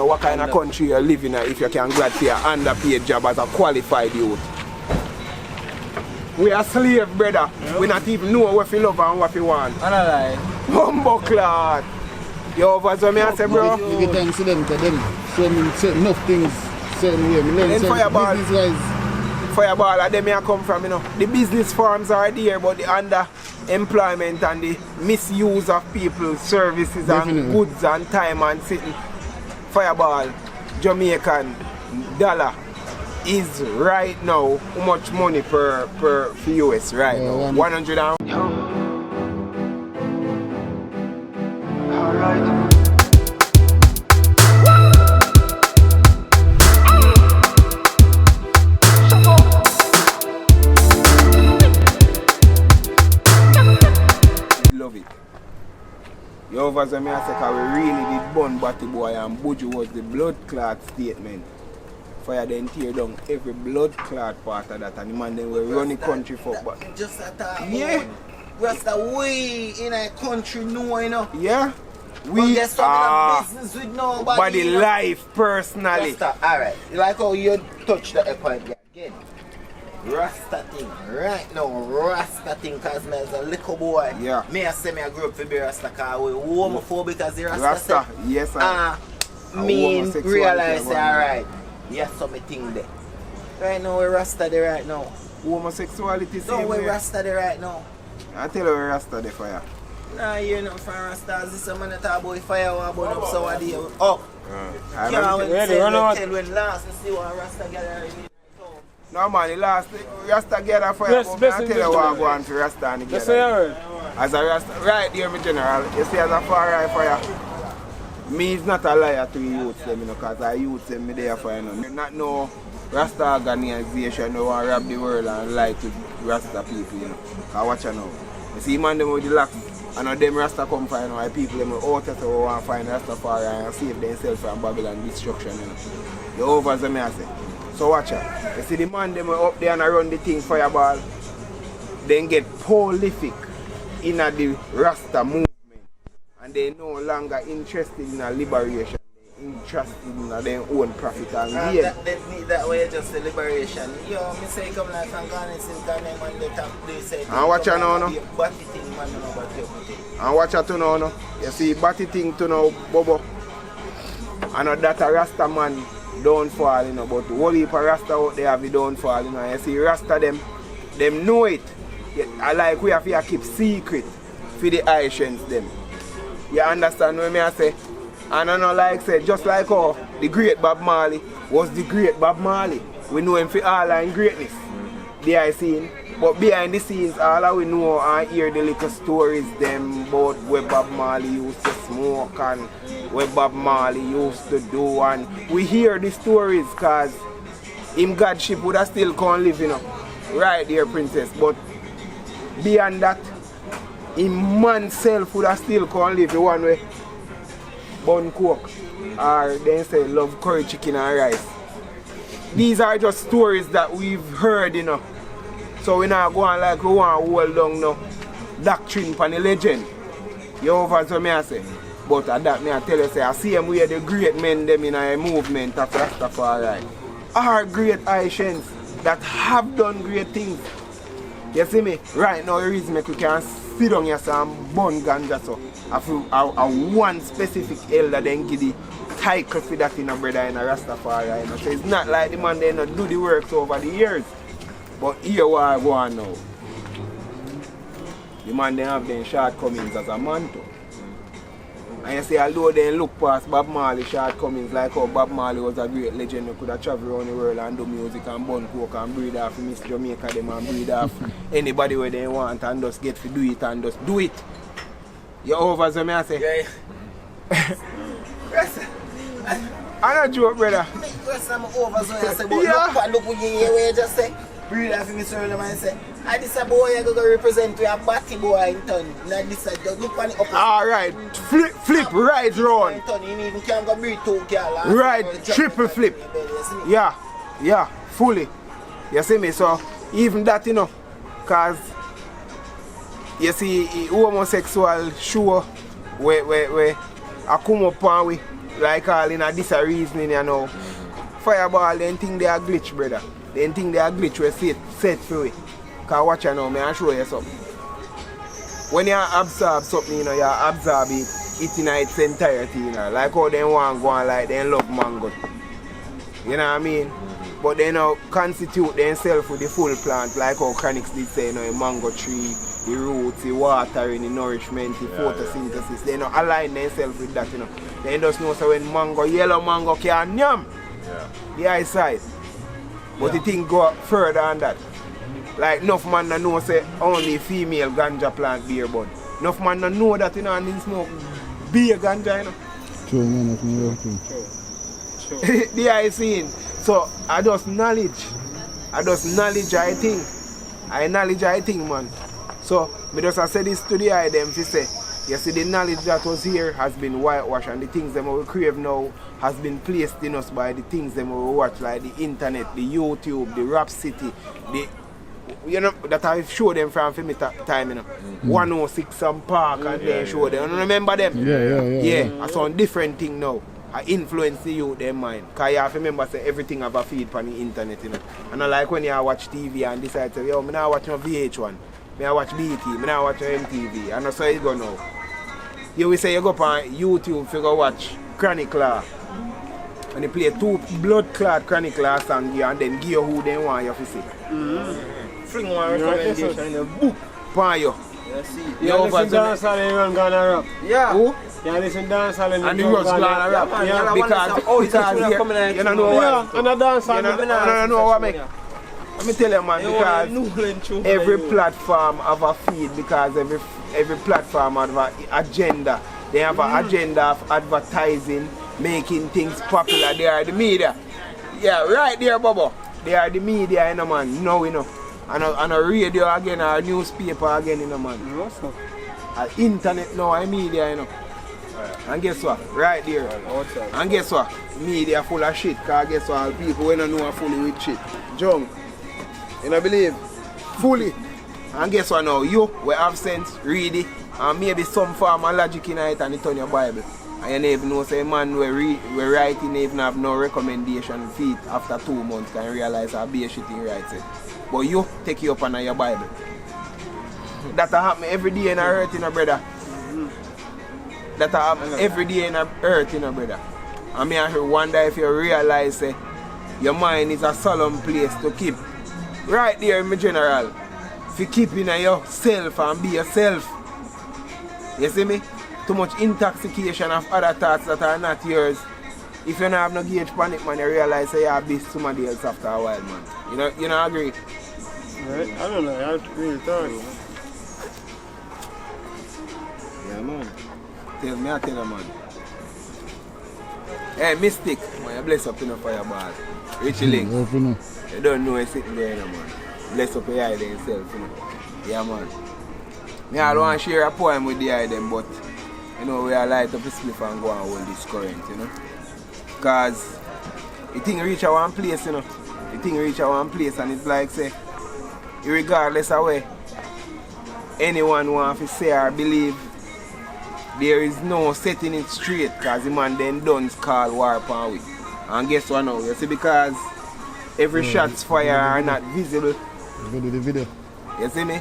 know what kind of country you live in if you can glad for your underpaid job as a qualified youth. We are slave, brother. Yeah. We not even know what we love and what we want. I don't lie. Humble clad. You over so me I say, bro? You get thanks to them, show me enough things, certain way. Then Fireball. Fireball, and them here come from, you know. The business farms are there, but the underemployment and the misuse of people's services and goods and time and sitting. Fireball, Jamaican dollar is right now, how much money per US right now? 100 and... Alright. Love it. You over there, I say, we really did burn Batty Boy and Buju was the blood clot statement. Fire then tear down every blood clot part of that and the man then will run the country for but just a talk. Yeah. Rasta we in a country know, you know. Yeah. We are business with nobody. Body you know? Life personally. Rasta, alright. Like how you touch the point again. Rasta thing, right now, Rasta thing, cause me as a little boy, yeah. Me I say me I grew up to be Rasta cause we homophobic as the Rasta say, yes sir. Me realize alright, yes something there. Right now we Rasta there right now. Homosexuality no, we Rasta there right now. I tell you we Rasta there for you. Nah, you know from Rasta, this is a man that talk about fire or burn up so what do you up. Ready, run out. Tell when last to see what Rasta gather in. No man, the last Rasta gather for you, but I tell you what I go on to Rasta and together. As a Rasta, right there, my general, you see as a far right for you. Me is not a liar to youths them, you know, because I youths them me there for you know. Not no Rasta organization who want to rob the world and lie to Rasta people, you know. I watch you now. You see man them with the locks, and now them Rasta come for you know, people them out there who want to find Rastafari and save themselves from Babylon destruction, you know. The overs them I say. So watch out. You see the man them up there and run the thing Fireball, then get prolific in the Rasta movement. And they no longer interested in a liberation. They interested in their own profit and gain. That way just the liberation. Yo, me say come like from Ghana since Ghana man they talk they say. And watch out now. Batty thing man no about you. And watch out now no. You see batty thing to now Bobo. And that a Rasta man don't fall, you know, but the whole heap of Rasta out there have the downfall, you know. You see Rasta them know it. I like we have to keep secret for the Haitians them. You understand what I say? And I know like say, just like how the great Bob Marley was the great Bob Marley. We know him for all in greatness. They are seen. But behind the scenes, all we know and hear the little stories them about where Bob Marley used to smoke and where Bob Marley used to do, and we hear the stories cause him Godship would have still can't live, you know. Right there, princess. But beyond that, him man self would have still can't live the one way bun coke or then say love curry chicken and rice. These are just stories that we've heard, you know. So we not going like we want to hold down no doctrine for the legend. You over so me I say. But at that me I tell you say I see them where the great men them in a movement of Rastafari are great Haitians that have done great things. You see me? Right now the reason we can sit down here and burn ganja so I feel one specific elder then give the title for that in a brother in a Rastafari. You know? So it's not like the man they not do the works over the years. But here what I go on now. The man they have them shortcomings as a man too. And you see, although they look past Bob Marley shortcomings like how Bob Marley was a great legend who could have traveled around the world and do music and bun coke and breed off Miss Jamaica them and breed off anybody where they want and just get to do it and just do it. You over so me I say? Yeah. I'm not joke, brother. I'm over so I say, but look what you just say. Breed off Miss Jamaica and say, and this a boy I go represent to a batty boy in town. Now this a just look on the opposite. Alright, flip right round. You even can't go breed two girl. Right, triple flip. Yeah, fully. You see me? So even that, you know, cause you see homosexual show where I come up and like all in a this a reasoning, you know. Fireball, they think they are glitch, brother. They think they are glitch, we set for it. Cause watch you now, I'll show you something. When you absorb something, you know, you absorb it in its entirety, you know. Like how they want to go on like they love mango. You know what I mean? But they now constitute themselves with the full plant, like how Chronics did say, you know, the mango tree, the roots, the watering, the nourishment, the photosynthesis. They now align themselves with that, you know. They just know so when yellow mango can yam, the eyesight. But the thing go further than that. Like enough man no know say only female ganja plant beer bud. Enough man no know that, you know, and they smoke beer ganja, you know. True, man, that's my True. The I seen. So I just knowledge. I think. I think, man. So me just I say this to the eye them to say, you see the knowledge that was here has been whitewashed and the things them we crave now has been placed in us by the things them we watch like the internet, the YouTube, the Rap City, the you know that I show them from me time, you know. 106 some park and they show them. You remember them? Yeah. It's on different thing now. I influence the youth their mind. Cause you have to remember say everything have a feed on the internet, you know. And I like when you watch TV and decide to yo, me now watch no VH1, me I watch BT, me now watch no MTV. And that's how it go now. You will say you go on YouTube to go watch Chronicler. And they play 2 blood clot Chronicler songs and then give you who they want you to see. Fling one recommendation in a book. Pan you. You listen dance all and run gonna rap. Yeah. Who? You listen dance all and And the run Russ gonna rap. Yeah, Because you don't know why. And a dance all. You don't know what make. Let me tell you, man, because every platform have a feed, because every platform have an agenda. They have an agenda of advertising, making things popular. They are the media. Yeah, right there, Bobo. They are the media, you know, man. No, you know. And a radio again, or a newspaper again, you know, man. Internet now, and media, you know. And guess what? Right there. And guess what? Media full of shit. Because guess what? All people when don't know are fully with shit. Junk. You know, believe? Fully. And guess what now? You will have sense, read it, and maybe some form of logic in it and it on your Bible. And you never even know, say, man, we writing, even have no recommendation feet after 2 months, can you realize how be a shit in right say. But you take you up on your Bible. That happen every day in the earth, you know, brother. That happen every day in the earth, you know, brother. I mean, I wonder if you realize, say, your mind is a solemn place to keep. Right there, in my general. If you keep in yourself and be yourself. You see me? Too much intoxication of other thoughts that are not yours. If you don't have no gauge panic, man, you realize say you have this somebody else after a while, man. You know agree? Right? I don't know, I have to really talk. Yeah, man. Tell me, I tell you, man. Hey, Mystic, man, you bless up in the fireball. Richie Link. You don't know you're sitting there, you know, man. Bless up your eye there yourself, you know. Yeah, man. I don't want to share a poem with the eye them, but you know, we are light up a spliff and go and hold this current, you know. Because the thing reach a one place, you know. The thing reach a one place and it's like, say, regardless of where anyone wants to say or believe, there is no setting it straight because the man then done call war upon we. And guess what now? You see, because every shots fired are not visible. Video. You see me?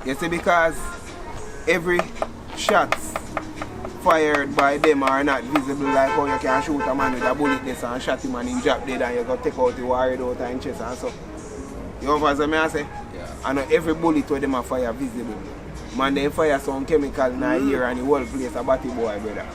You see, because every shots fired by them are not visible, like how you can shoot a man with a bullet this and shot him and him drop dead and you go take out the warrior out and chest and so. You know what I say? Yeah. And every bullet with them are fire visible. Man, they fire some chemical in the ear and the whole place a batty boy, brother.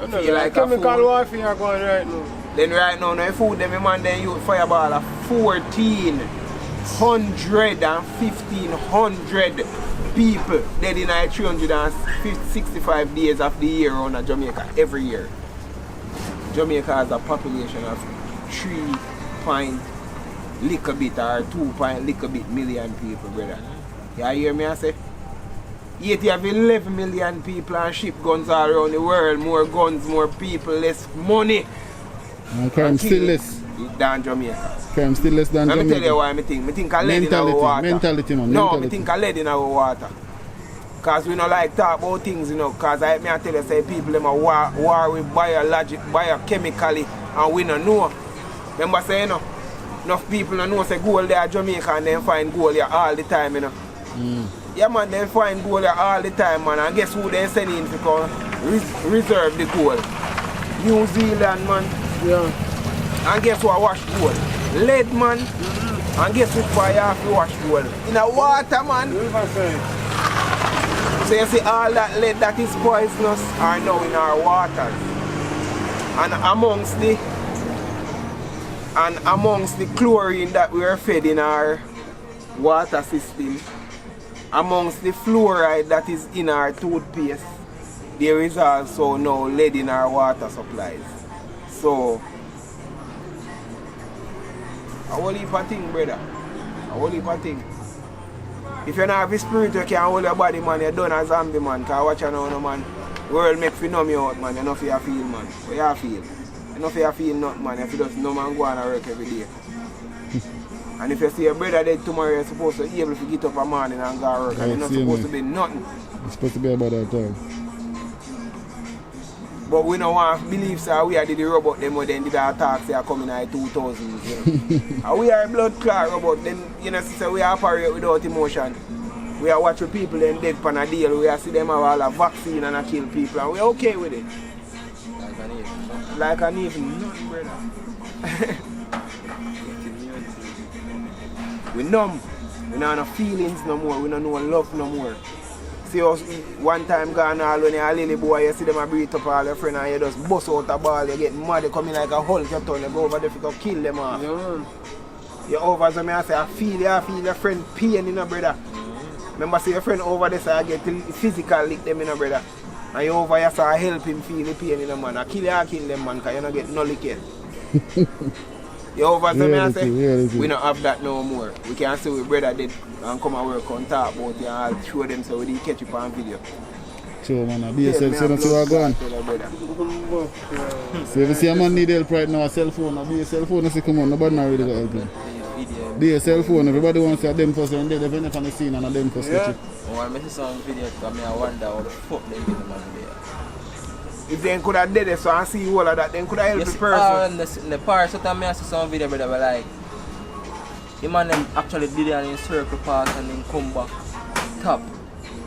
I know like chemical warfare going right now. Then right now, no food them, man, then you fireball of 1,400 and 1,500 people dead in 365 days of the year around Jamaica every year. Jamaica has a population of 3 point little bit or 2 point little bit million people, brother. You hear me I say? Yet you have 11 million people and ship guns all around the world. More guns, more people, less money. And crime still less than Jamaica. Crime still less than Jamaica. Let me tell you why I think. I think I lead in our water. Mentality, man. No, I mentality. think I lead in our water. Cause we don't like talk about things, you know, cause I tell you say people them a war with biochemically and we don't know. Remember say, you know, enough people don't know say gold there Jamaica and then find gold here all the time, you know. Yeah man, they find gold here all the time, man, and guess who they send in to come reserve the gold? New Zealand, man. Yeah. And guess who wash gold? Lead, man. And guess which part you have to wash gold? In the water, man. So you see all that lead that is poisonous are now in our waters. And amongst the chlorine that we are fed in our water system, amongst the fluoride that is in our toothpaste, there is also now lead in our water supplies. So, a whole heap of thing, brother. A whole heap of thing. If you don't have a spirit, you can't hold your body, man. You're done a zombie, man. Because watch out now, man. World make you numb you out, man. You know how you feel, man. What you feel? You know how you feel nothing, man. If you just numb and go on and work every day. And if you see your brother dead tomorrow, you're supposed to be able to get up a morning and go to work. And you're not supposed to be nothing. It's supposed to be about that time. But we don't want to believe so we are the robot them or then did our attacks they are coming in 2000s, you know. And we are a blood clot robot, then you know so we operate without emotion. We are watching people then dead pan a deal, we are see them have all a vaccine and a kill people and we're okay with it. Like an even nothing, brother. We numb. We don't have no feelings no more, we don't know love no more. See us one time gone all when you're a little boy, you see them a breathe up all your friends and you just bust out a ball, you get mad, you come in like a Hulk, you turn, you go over there to go kill them off. Yeah. You over there, I say, I feel your friend pain, you know, brother. Remember, see your friend over there, so I get physical lick them, you know, brother. And you over here, so I help him feel the pain, you know, man. I kill them, man, because you don't get no lick yet. You over there, I say, we don't have that no more. We can see we brother did and come and work on talk about it and I'll show them so we did catch up on video. Sure, man. Be yourself, so don't see what going. So if you see a man need help right now, a cell phone, be a cell phone, see come on, nobody not really got help him. Be a cell phone, everybody wants to see them first and they're definitely on the scene and them first. Oh, when I see some video, I wonder how the fuck they get the man there. If they could have did it, so I see all of that, then could have helped the person. In the park, sometimes I see some video, brother, but like, the man them actually did it in circle pass and then come back, top,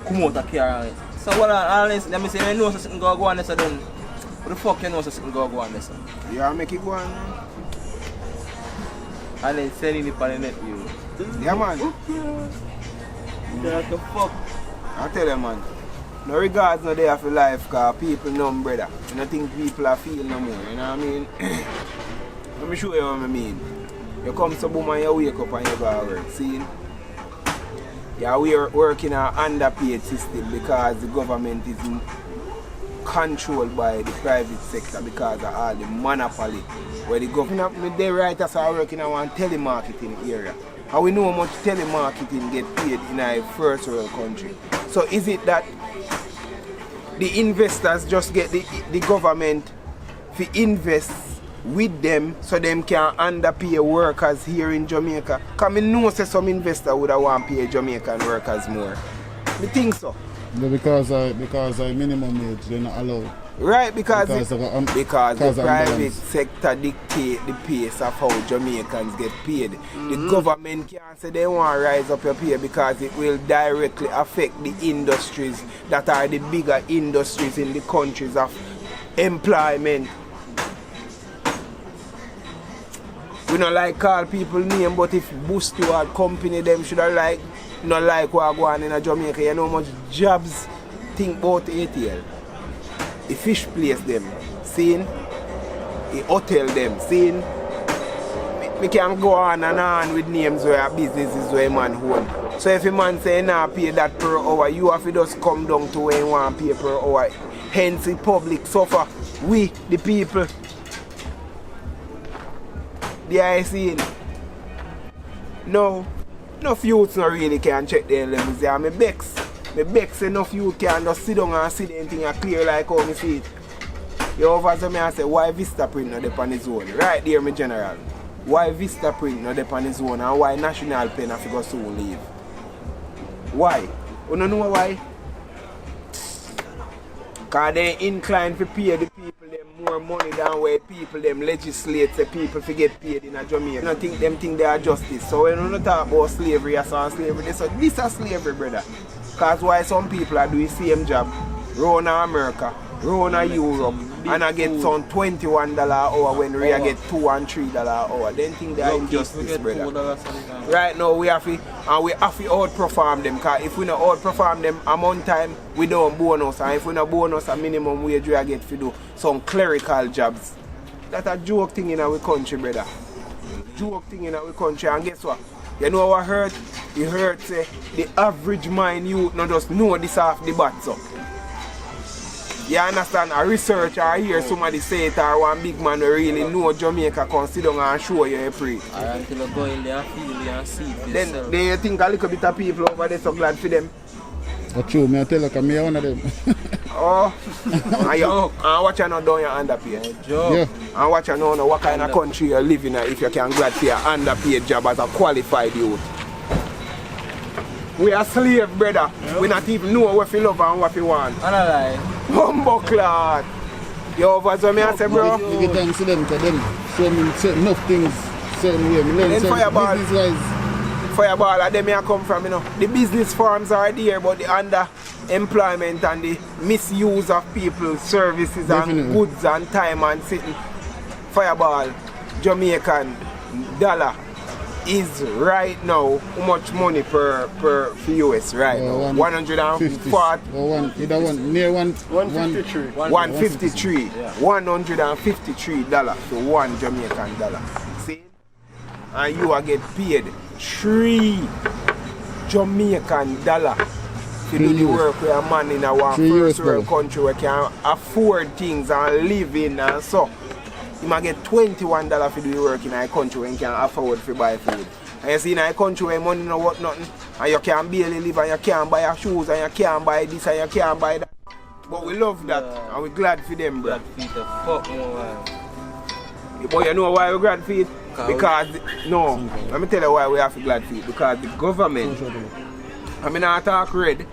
come out of car on it. So what all this, let me say, I know something go on this, so then, what the fuck you know something go on this? Yeah, make it go on, man. And then sending it on the net view. Yeah, man. What the fuck? I tell you, man. No regards no there for life, because people numb, brother. I don't think people are feeling no more, you know what I mean? Let me show you what I mean. You come to boom and you wake up and you go to work, see? You're working an underpaid system because the government is controlled by the private sector because of all the monopoly. Where the government, they writers are working on one telemarketing area. And we know how much telemarketing get paid in a first world country. So is it that the investors just get the government to invest with them so them can underpay workers here in Jamaica? Because I know some investor would have want to pay Jamaican workers more. I think so. No, because minimum wage, they're not allowed. Right, because the private imbalance. sector dictate the pace of how Jamaicans get paid. The government can't say they want to rise up your pay because it will directly affect the industries that are the bigger industries in the countries of employment. We don't like call people name, but if Bush Stewart company them should have not like what go on in Jamaica. You know how much jobs think about ATL. The fish place them, seeing? The hotel them, seeing? We can go on and on with names where businesses where man own. So if a man say nah pay that per hour, you have to just come down to where you want to pay per hour. Hence the public suffer. We, the people. The I seen. No youths no really can check their levels. Yeah, me bex enough youth can just sit down and see the thing and clear like how me see it. You over to me and say, why Vista Print not up on his own? Right there, my general. Why Vista Print not up on his own and why National Pen have to go soon leave? Why? You don't know why? Cause they inclined to pay the people them more money than where people them legislate the people to get paid in a Jamaica. I don't think them think they are justice. So when we talk about slavery or some slavery, this is slavery, brother. Cause why some people are doing the same job, round America, round Europe, and I get some $21 an hour when we get $2 and $3 an hour. Then think they are injustice, brother. Right now we have to outperform them. Cause if we don't outperform them a month time, we don't bonus. And if we don't bonus a minimum wage, we get to do some clerical jobs. That's a joke thing in our country, brother. Joke thing in our country. And guess what? You know what hurt? It hurts the average mind youth not just know this off the bat, so. You understand? A researcher or hear somebody say it or one big man who really know Jamaica can sit down and show you a pre. Until you go in there and feel it and see it yourself. Then you think a little bit of people over there so glad for them? That's true, I tell you, because I'm one of them. Oh, and watch you not down your underpaid. Yeah. And watch you know what kind of country you live in if you can glad for your underpaid job as a qualified youth. We are slave, brother. Yeah. We not even know what we love and what we want. I don't lie. Humbuckler. You over so me I say, bro? You get thanks to them because them show me enough things certain way. Then Fireball. Fireball, and them here come from, you know. The business firms are there, but the underemployment and the misuse of people's services and goods and time and sitting. Fireball, Jamaican dollar is right now how much money per US right now? 140. Near 153. 153. Yeah. $153 for one Jamaican dollar. See? And you are get paid $3 Jamaican dollar to do the work with a man in a first world country where can afford things and live in and so. You might get $21 for do the work in a country when you can afford to buy food. And you see in a country where money no worth nothing and you can barely live and you can't buy your shoes and you can't buy this and you can't buy that. But we love that and we're glad for them, bro. Fuck more. But you know why we're glad for it? Because, no, let me tell you why we have to glad for it. Because the government, I mean I talk red,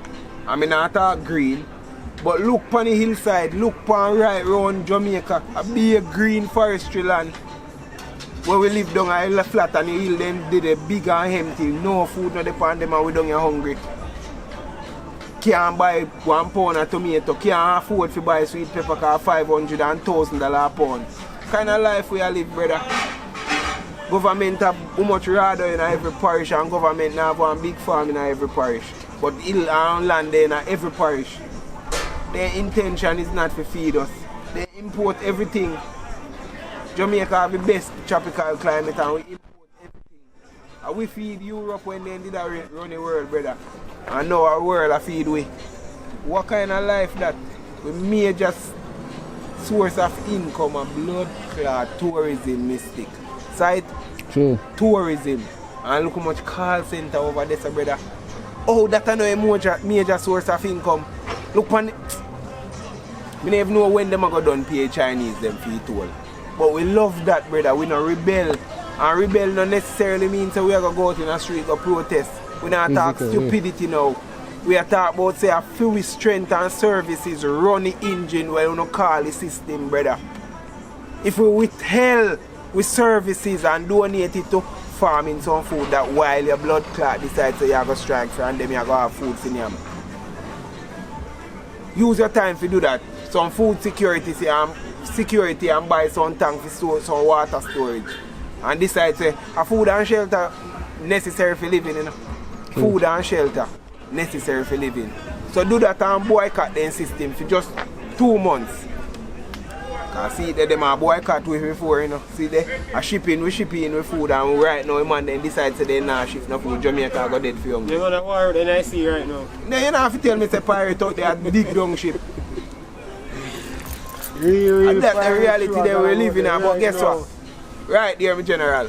I mean I talk green, but look on the hillside, look on right round Jamaica, a big green forestry land. Where we live down a flat and the hill then did a big and empty, no food not upon them and we down here hungry. Can't buy 1 pound of tomato, can't afford to buy sweet pepper because $500 and $1,000 a pound. Kind of life we live, brother. Government have how much rather in every parish and government now have one big farm in every parish. But hill and land there in every parish. Their intention is not to feed us. They import everything. Jamaica have the best tropical climate and we import everything. And we feed Europe when they did run the world, brother. And now our world I feed we. What kind of life that? We major source of income and blood clot tourism mystic. Side tourism. And look how much call center over there, brother. Oh, that's a major source of income. Look on it. We don't even know when them are going to done pay Chinese them for it all. But we love that, brother. We don't rebel. And rebel don't necessarily mean so we are going to go out in the street or protest. We don't talk stupidity now. We are talking about say a few strength and services run the engine where we don't call the system, brother. If we withheld with services and donate it to farming some food that while your blood clot decides so you are going to strike for and then you are going to have food for them. Use your time to do that. Some food security and buy some tank for store, some water storage. And decide say a food and shelter necessary for living, you know. Food and shelter necessary for living. So do that and boycott the system for just 2 months. Cause see that them a boycott with before, you know. See they a shipping with food and right now man then decide to they not ship no food. Jamaica go dead for you. You're gonna war with NIC right now. No, you don't have to tell me to pirate out there at dig down ship. Real that's the reality that we're living in, but guess what? Right there, my general.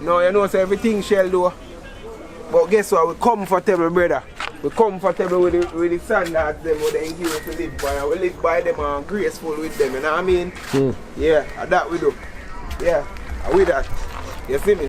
No, you know, so everything shall do. But guess what? We're comfortable, brother. We're comfortable with the standards them what they give us to live by. And we live by them and graceful with them, you know what I mean? Yeah, and that we do. Yeah, and with that. You see me?